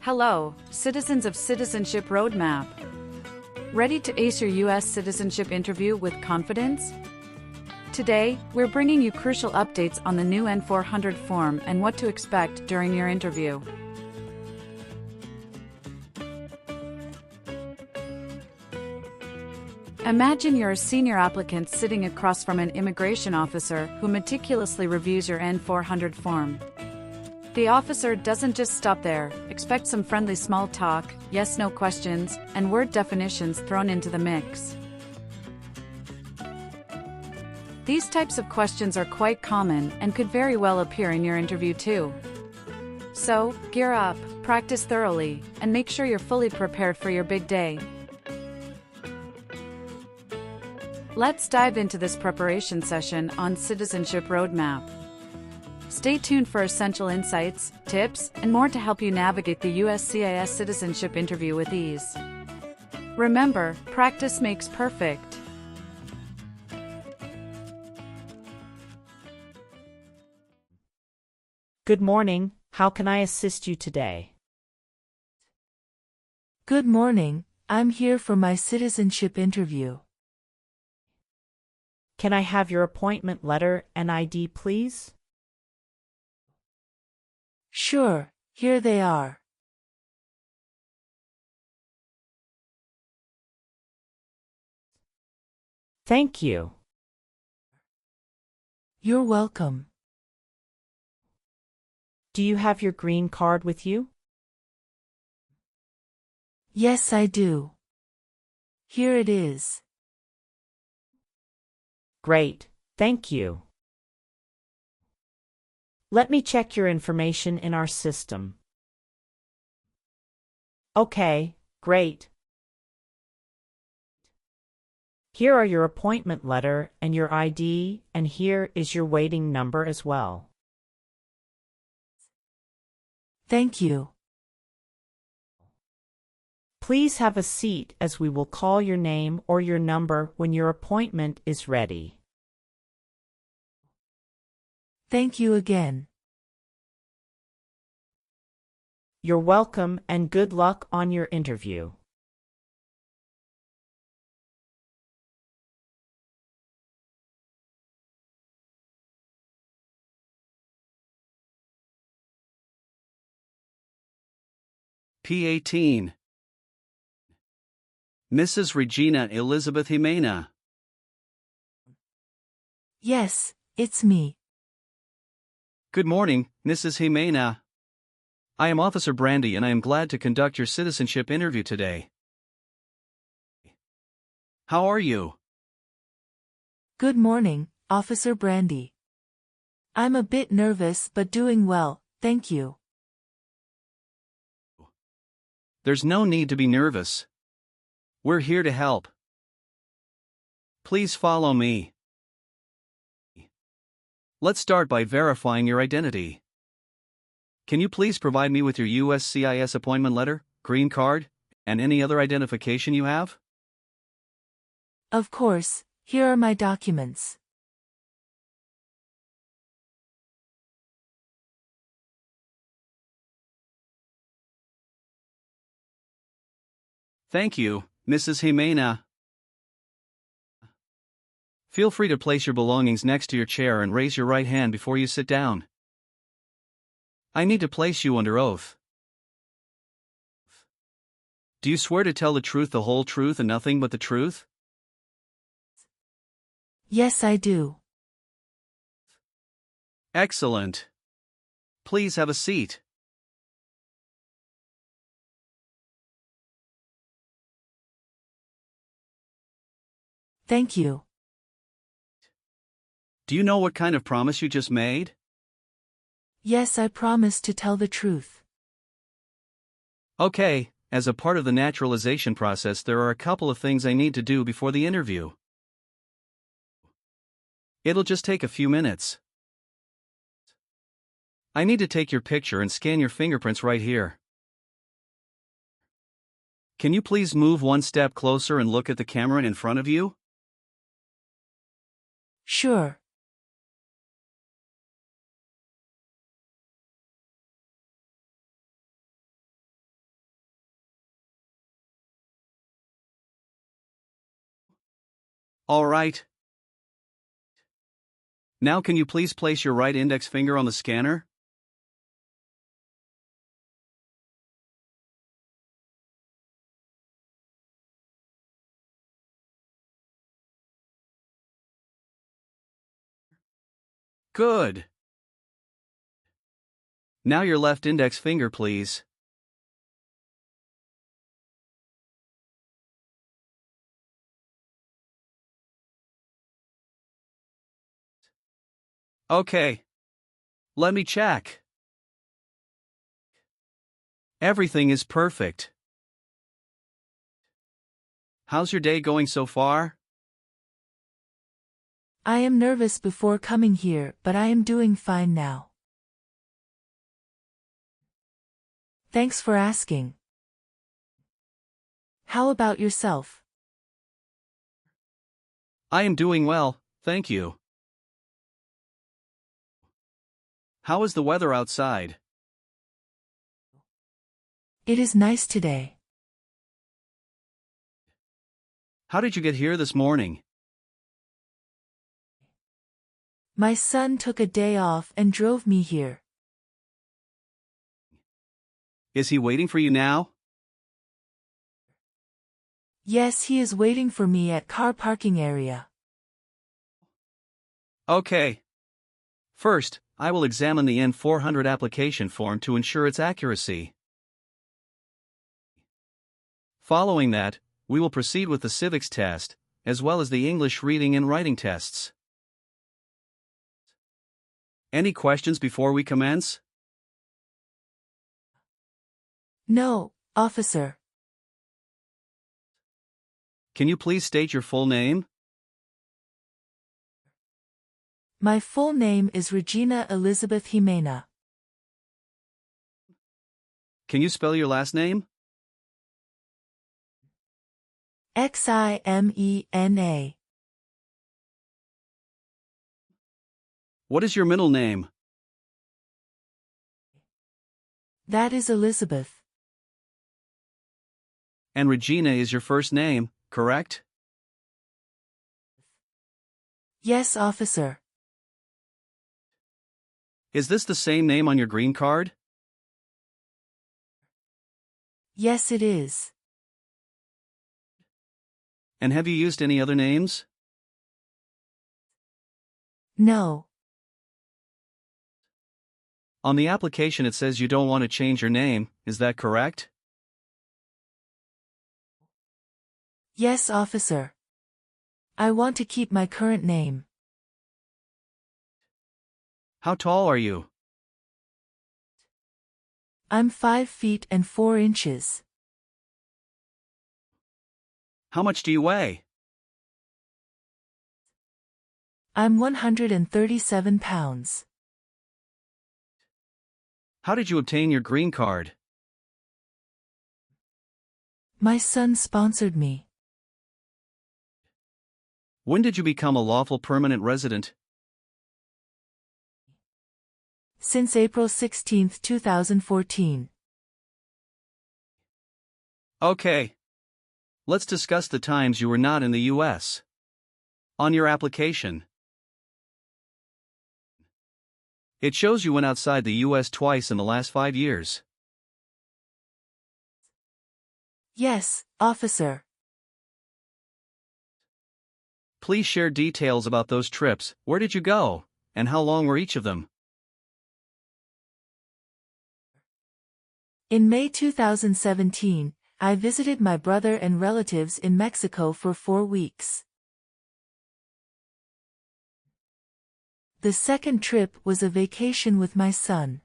Hello, citizens of Citizenship Roadmap. Ready to ace your U.S. citizenship interview with confidence? Today, we're bringing you crucial updates on the new N400 form and what to expect during your interview. Imagine you're a senior applicant sitting across from an immigration officer who meticulously reviews your N400 form. The officer doesn't just stop there. Expect some friendly small talk, yes-no questions, and word definitions thrown into the mix. These types of questions are quite common and could very well appear in your interview too. So, gear up, practice thoroughly, and make sure you're fully prepared for your big day. Let's dive into this preparation session on Citizenship Roadmap. Stay tuned for essential insights, tips, and more to help you navigate the USCIS citizenship interview with ease. Remember, practice makes perfect. Good morning. How can I assist you today? Good morning. I'm here for my citizenship interview. Can I have your appointment letter and ID, please? Sure, here they are. Thank you. You're welcome. Do you have your green card with you? Yes, I do. Here it is. Great, thank you. Let me check your information in our system. Okay, great. Here are your appointment letter and your ID, and here is your waiting number as well. Thank you. Please have a seat as we will call your name or your number when your appointment is ready. Thank you again. You're welcome and good luck on your interview. P18. Mrs. Regina Elizabeth Jimena. Yes, it's me. Good morning, Mrs. Jimena. I am Officer Brandy and I am glad to conduct your citizenship interview today. How are you? Good morning, Officer Brandy. I'm a bit nervous but doing well, thank you. There's no need to be nervous. We're here to help. Please follow me. Let's start by verifying your identity. Can you please provide me with your USCIS appointment letter, green card, and any other identification you have? Of course, here are my documents. Thank you, Mrs. Jimena. Feel free to place your belongings next to your chair and raise your right hand before you sit down. I need to place you under oath. Do you swear to tell the truth, the whole truth, and nothing but the truth? Yes, I do. Excellent. Please have a seat. Thank you. Do you know what kind of promise you just made? Yes, I promise to tell the truth. Okay, as a part of the naturalization process, there are a couple of things I need to do before the interview. It'll just take a few minutes. I need to take your picture and scan your fingerprints right here. Can you please move one step closer and look at the camera in front of you? Sure. All right. Now can you please place your right index finger on the scanner? Good. Now your left index finger, please. Okay. Let me check. Everything is perfect. How's your day going so far? I am nervous before coming here, but I am doing fine now. Thanks for asking. How about yourself? I am doing well, thank you. How is the weather outside? It is nice today. How did you get here this morning? My son took a day off and drove me here. Is he waiting for you now? Yes, he is waiting for me at car parking area. Okay. First, I will examine the N400 application form to ensure its accuracy. Following that, we will proceed with the civics test, as well as the English reading and writing tests. Any questions before we commence? No, officer. Can you please state your full name? My full name is Regina Elizabeth Jimena. Can you spell your last name? Ximena. What is your middle name? That is Elizabeth. And Regina is your first name, correct? Yes, officer. Is this the same name on your green card? Yes, it is. And have you used any other names? No. On the application it says you don't want to change your name, is that correct? Yes, officer. I want to keep my current name. How tall are you? I'm 5 feet and 4 inches. How much do you weigh? I'm 137 pounds. How did you obtain your green card? My son sponsored me. When did you become a lawful permanent resident? Since April 16, 2014. Okay. Let's discuss the times you were not in the U.S. On your application, it shows you went outside the U.S. twice in the last 5 years. Yes, officer. Please share details about those trips. Where did you go, and how long were each of them? In May 2017, I visited my brother and relatives in Mexico for 4 weeks. The second trip was a vacation with my son.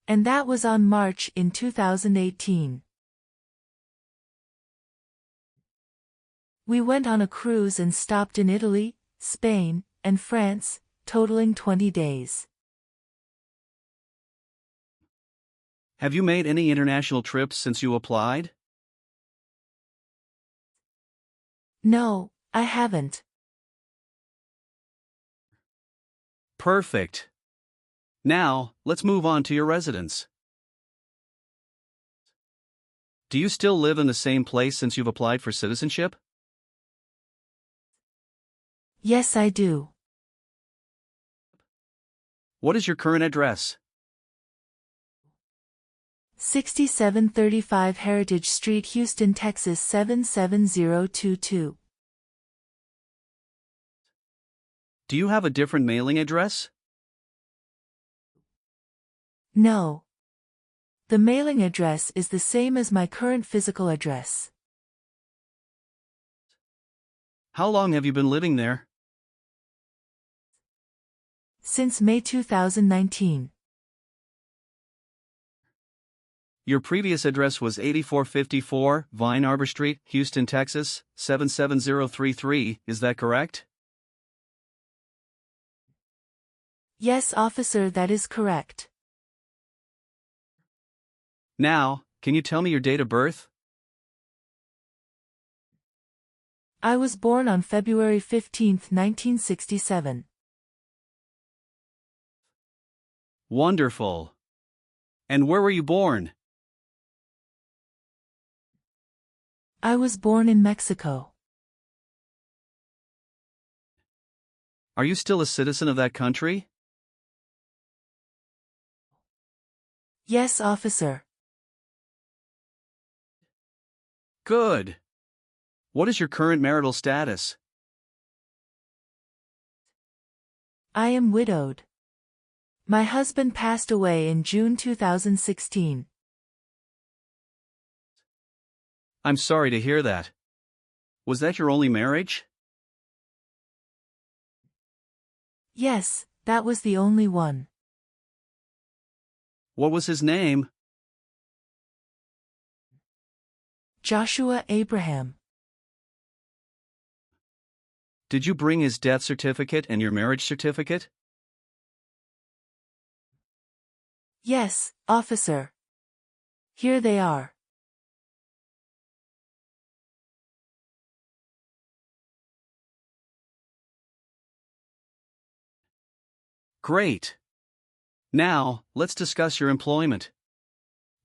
And that was on March in 2018. We went on a cruise and stopped in Italy, Spain, and France, totaling 20 days. Have you made any international trips since you applied? No, I haven't. Perfect. Now, let's move on to your residence. Do you still live in the same place since you've applied for citizenship? Yes, I do. What is your current address? 6735 Heritage Street, Houston, Texas 77022. Do you have a different mailing address? No. The mailing address is the same as my current physical address. How long have you been living there? Since May 2019. Your previous address was 8454 Vine Arbor Street, Houston, Texas, 77033, is that correct? Yes, officer, that is correct. Now, can you tell me your date of birth? I was born on February 15, 1967. Wonderful. And where were you born? I was born in Mexico. Are you still a citizen of that country? Yes, officer. Good. What is your current marital status? I am widowed. My husband passed away in June 2016. I'm sorry to hear that. Was that your only marriage? Yes, that was the only one. What was his name? Joshua Abraham. Did you bring his death certificate and your marriage certificate? Yes, officer. Here they are. Great. Now, let's discuss your employment.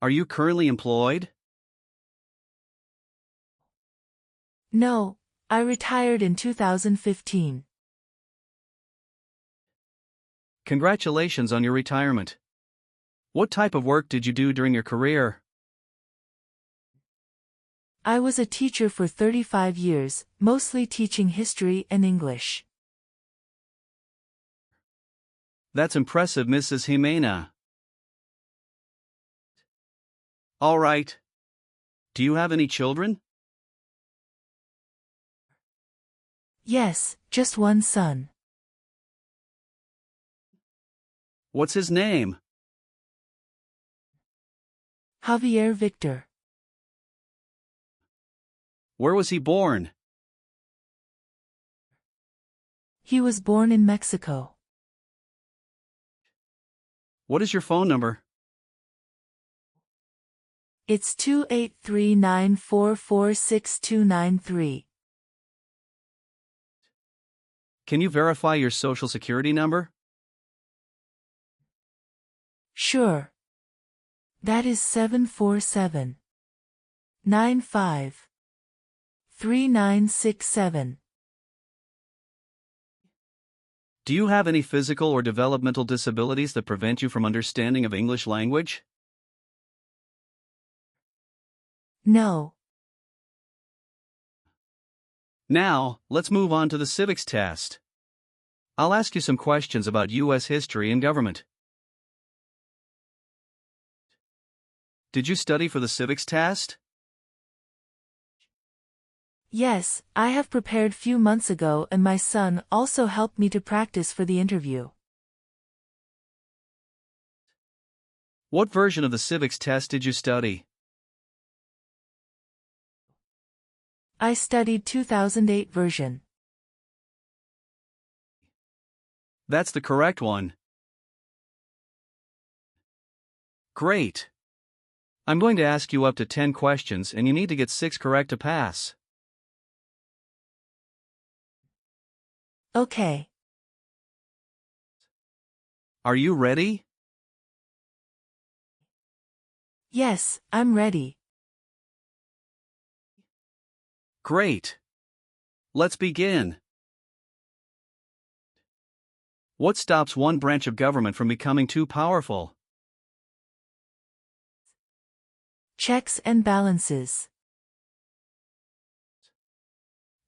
Are you currently employed? No, I retired in 2015. Congratulations on your retirement. What type of work did you do during your career? I was a teacher for 35 years, mostly teaching history and English. That's impressive, Mrs. Jimena. All right. Do you have any children? Yes, just one son. What's his name? Javier Victor. Where was he born? He was born in Mexico. What is your phone number? It's 283-944-6293. Can you verify your social security number? Sure. That is 747-95-3967. Do you have any physical or developmental disabilities that prevent you from understanding of English language? No. Now, let's move on to the civics test. I'll ask you some questions about U.S. history and government. Did you study for the civics test? Yes, I have prepared few months ago and my son also helped me to practice for the interview. What version of the civics test did you study? I studied 2008 version. That's the correct one. Great. I'm going to ask you up to 10 questions and you need to get 6 correct to pass. Okay. Are you ready? Yes, I'm ready. Great. Let's begin. What stops one branch of government from becoming too powerful? Checks and balances.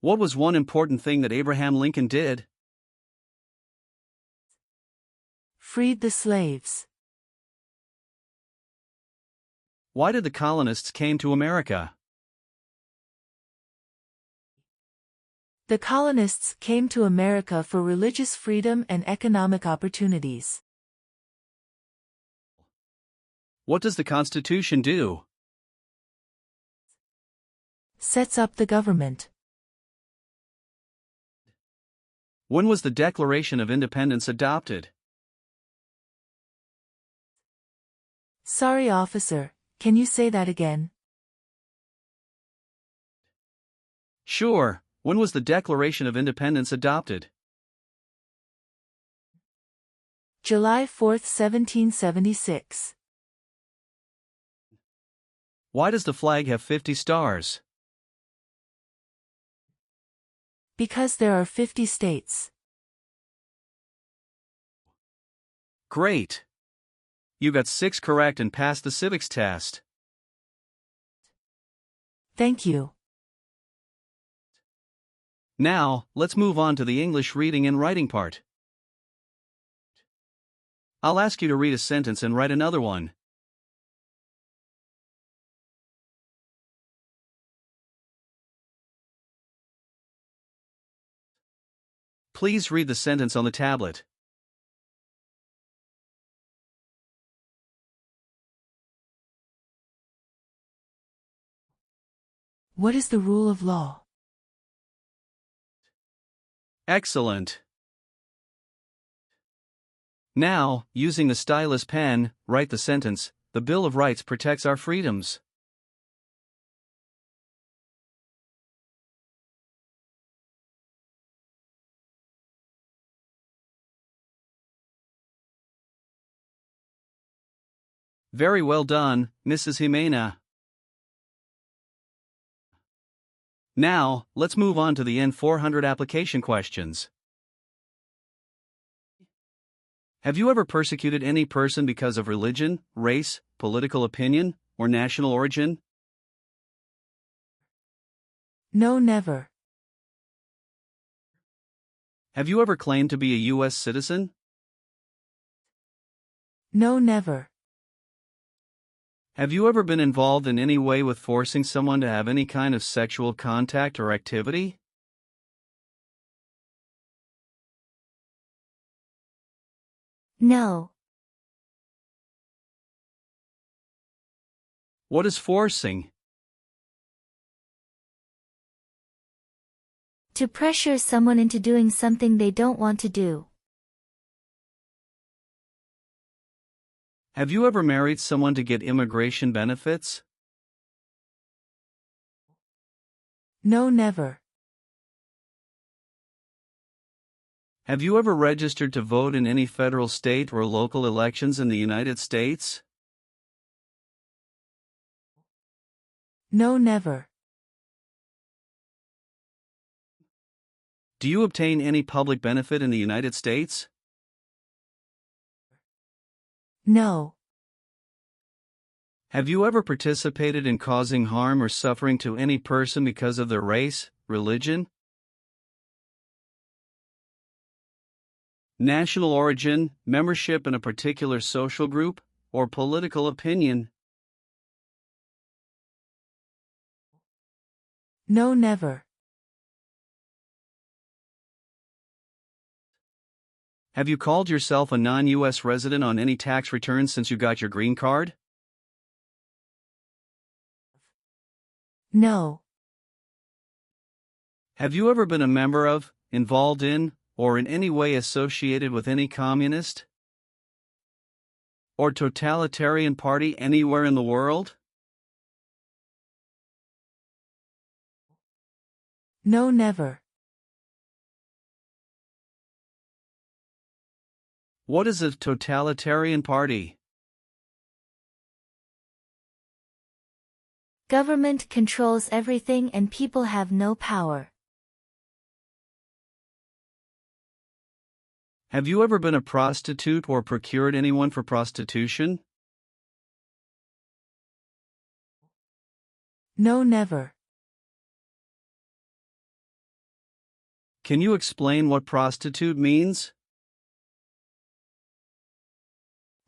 What was one important thing that Abraham Lincoln did? Freed the slaves. Why did the colonists came to America? The colonists came to America for religious freedom and economic opportunities. What does the Constitution do? Sets up the government. When was the Declaration of Independence adopted? Sorry, officer, can you say that again? Sure. When was the Declaration of Independence adopted? July 4, 1776. Why does the flag have 50 stars? Because there are 50 states. Great! You got 6 correct and passed the civics test. Thank you. Now, let's move on to the English reading and writing part. I'll ask you to read a sentence and write another one. Please read the sentence on the tablet. What is the rule of law? Excellent. Now, using the stylus pen, write the sentence, "The Bill of Rights protects our freedoms." Very well done, Mrs. Jimena. Now, let's move on to the N400 application questions. Have you ever persecuted any person because of religion, race, political opinion, or national origin? No, never. Have you ever claimed to be a U.S. citizen? No, never. Have you ever been involved in any way with forcing someone to have any kind of sexual contact or activity? No. What is forcing? To pressure someone into doing something they don't want to do. Have you ever married someone to get immigration benefits? No, never. Have you ever registered to vote in any federal, state, or local elections in the United States? No, never. Do you obtain any public benefit in the United States? No. Have you ever participated in causing harm or suffering to any person because of their race, religion, national origin, membership in a particular social group, or political opinion? No, never. Have you called yourself a non-U.S. resident on any tax returns since you got your green card? No. Have you ever been a member of, involved in, or in any way associated with any communist or totalitarian party anywhere in the world? No, never. What is a totalitarian party? Government controls everything and people have no power. Have you ever been a prostitute or procured anyone for prostitution? No, never. Can you explain what prostitute means?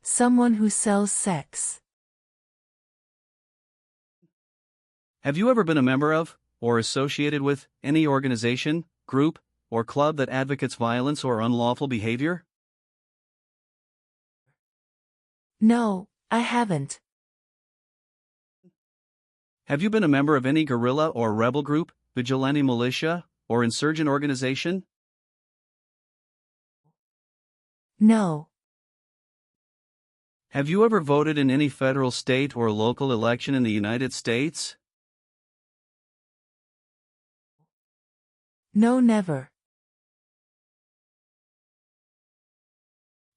Someone who sells sex. Have you ever been a member of, or associated with, any organization, group, or club that advocates violence or unlawful behavior? No, I haven't. Have you been a member of any guerrilla or rebel group, vigilante militia, or insurgent organization? No. Have you ever voted in any federal, state, or local election in the United States? No, never.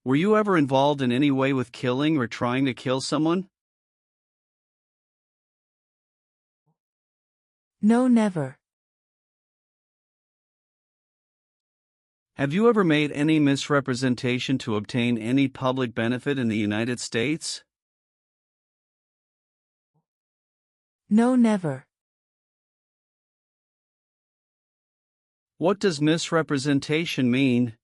Were you ever involved in any way with killing or trying to kill someone? No, never. Have you ever made any misrepresentation to obtain any public benefit in the United States? No, never. What does misrepresentation mean?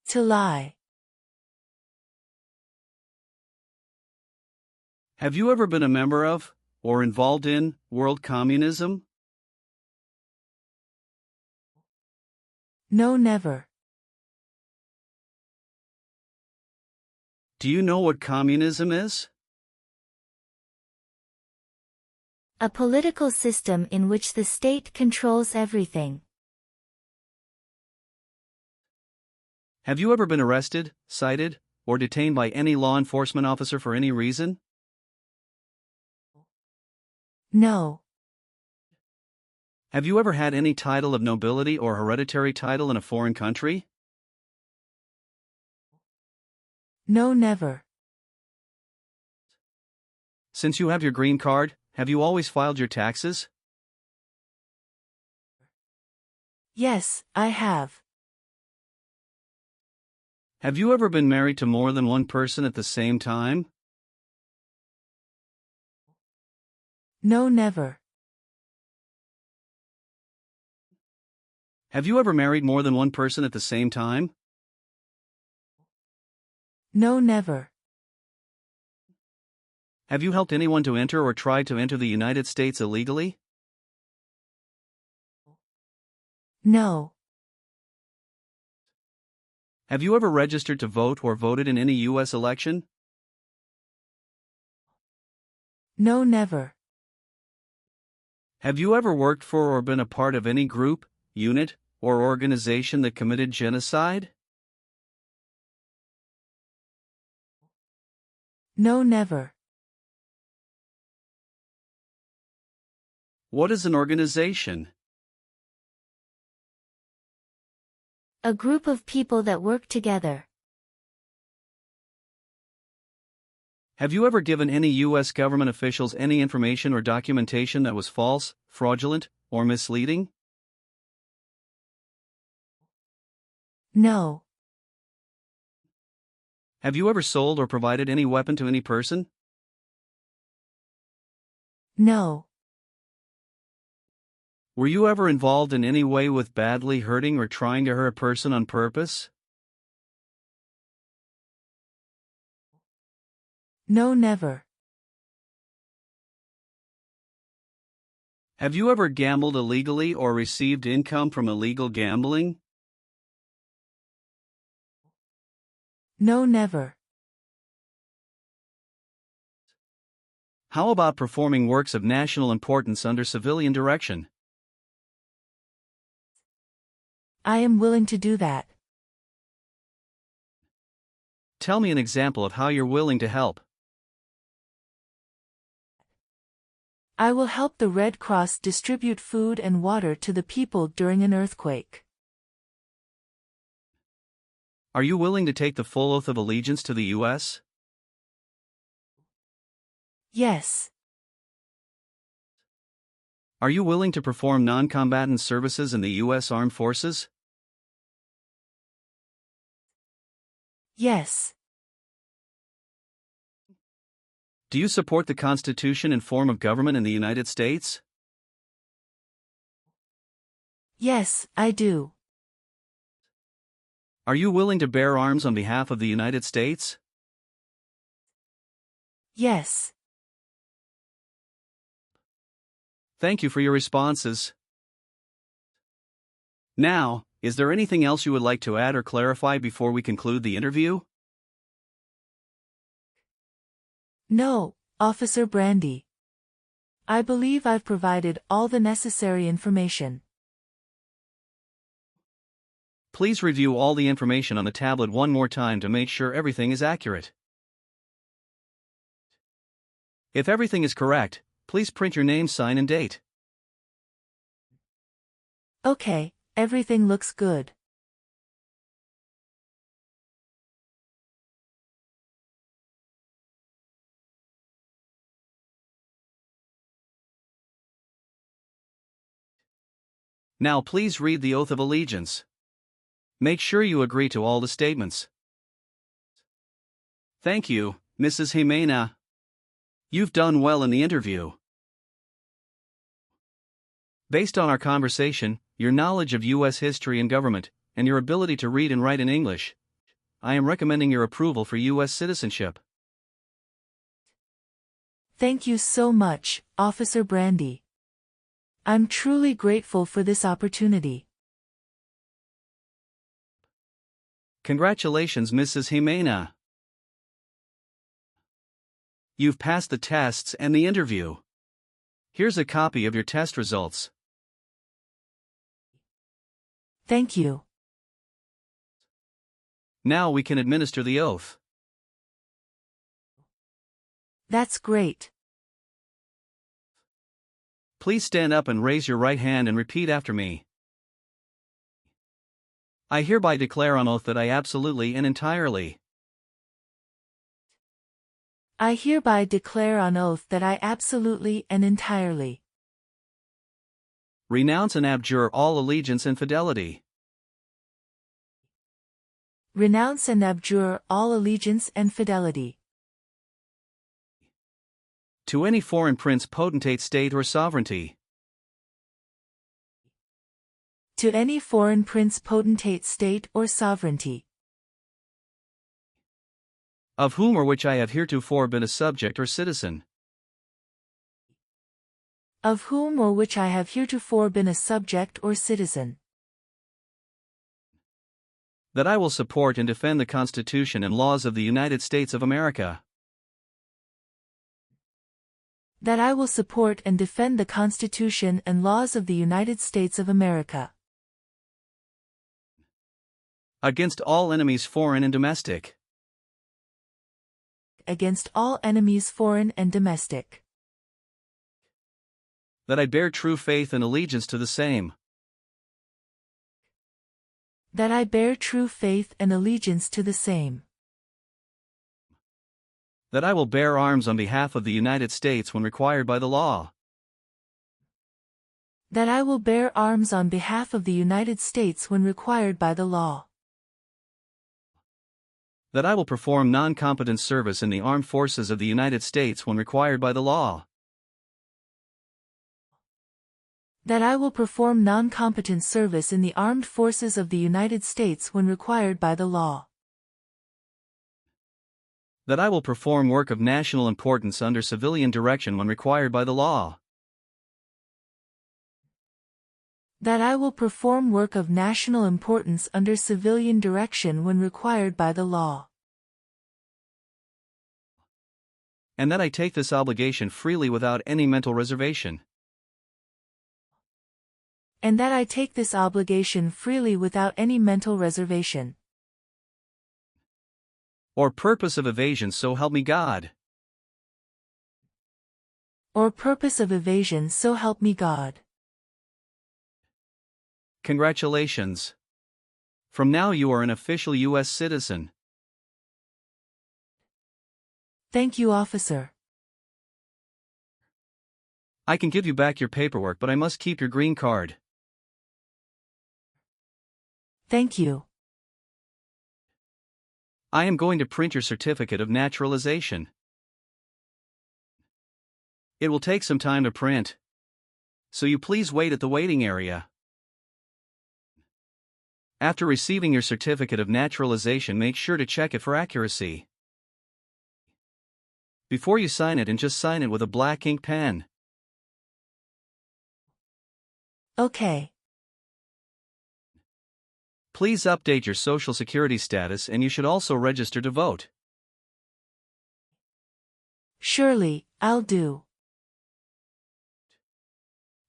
To lie. Have you ever been a member of, or involved in, world communism? No, never. Do you know what communism is? A political system in which the state controls everything. Have you ever been arrested, cited, or detained by any law enforcement officer for any reason? No. Have you ever had any title of nobility or hereditary title in a foreign country? No, never. Since you have your green card, have you always filed your taxes? Yes, I have. Have you ever been married to more than one person at the same time? No, never. Have you ever married more than one person at the same time? No, never. Have you helped anyone to enter or tried to enter the United States illegally? No. Have you ever registered to vote or voted in any U.S. election? No, never. Have you ever worked for or been a part of any group, unit, or organization that committed genocide? No, never. What is an organization? A group of people that work together. Have you ever given any U.S. government officials any information or documentation that was false, fraudulent, or misleading? No. Have you ever sold or provided any weapon to any person? No. Were you ever involved in any way with badly hurting or trying to hurt a person on purpose? No, never. Have you ever gambled illegally or received income from illegal gambling? No, never. How about performing works of national importance under civilian direction? I am willing to do that. Tell me an example of how you're willing to help. I will help the Red Cross distribute food and water to the people during an earthquake. Are you willing to take the full oath of allegiance to the U.S.? Yes. Are you willing to perform non-combatant services in the U.S. Armed Forces? Yes. Do you support the Constitution and form of government in the United States? Yes, I do. Are you willing to bear arms on behalf of the United States? Yes. Thank you for your responses. Now, is there anything else you would like to add or clarify before we conclude the interview? No, Officer Brandy. I believe I've provided all the necessary information. Please review all the information on the tablet one more time to make sure everything is accurate. If everything is correct, please print your name, sign, and date. Okay, everything looks good. Now please read the oath of allegiance. Make sure you agree to all the statements. Thank you, Mrs. Jimena. You've done well in the interview. Based on our conversation, your knowledge of U.S. history and government, and your ability to read and write in English, I am recommending your approval for U.S. citizenship. Thank you so much, Officer Brandy. I'm truly grateful for this opportunity. Congratulations, Mrs. Jimena. You've passed the tests and the interview. Here's a copy of your test results. Thank you. Now we can administer the oath. That's great. Please stand up and raise your right hand and repeat after me. I hereby declare on oath that I absolutely and entirely I hereby declare on oath that I absolutely and entirely renounce and abjure all allegiance and fidelity renounce and abjure all allegiance and fidelity to any foreign prince, potentate, state, or sovereignty, to any foreign prince, potentate, state, or sovereignty, of whom or which I have heretofore been a subject or citizen, of whom or which I have heretofore been a subject or citizen, that I will support and defend the Constitution and laws of the United States of America, that I will support and defend the Constitution and laws of the United States of America, against all enemies, foreign and domestic, against all enemies, foreign and domestic, that I bear true faith and allegiance to the same, that I bear true faith and allegiance to the same, that I will bear arms on behalf of the United States when required by the law, that I will bear arms on behalf of the United States when required by the law, that I will perform non-combatant service in the armed forces of the United States when required by the law, that I will perform non-combatant service in the armed forces of the United States when required by the law, that I will perform work of national importance under civilian direction when required by the law, that I will perform work of national importance under civilian direction when required by the law, and that I take this obligation freely without any mental reservation, and that I take this obligation freely without any mental reservation, or purpose of evasion, so help me God. or purpose of evasion, so help me God. Congratulations. From now you are an official U.S. citizen. Thank you, officer. I can give you back your paperwork, but I must keep your green card. Thank you. I am going to print your certificate of naturalization. It will take some time to print, so you please wait at the waiting area. After receiving your certificate of naturalization, make sure to check it for accuracy. Before you sign it, and just sign it with a black ink pen. Okay. Please update your social security status, and you should also register to vote. Surely, I'll do.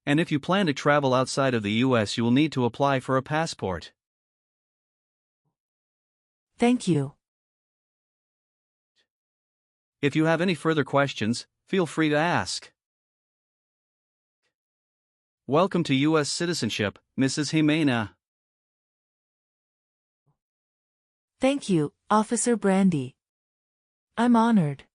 And if you plan to travel outside of the US, you will need to apply for a passport. Thank you. If you have any further questions, feel free to ask. Welcome to U.S. citizenship, Mrs. Jimena. Thank you, Officer Brandy. I'm honored.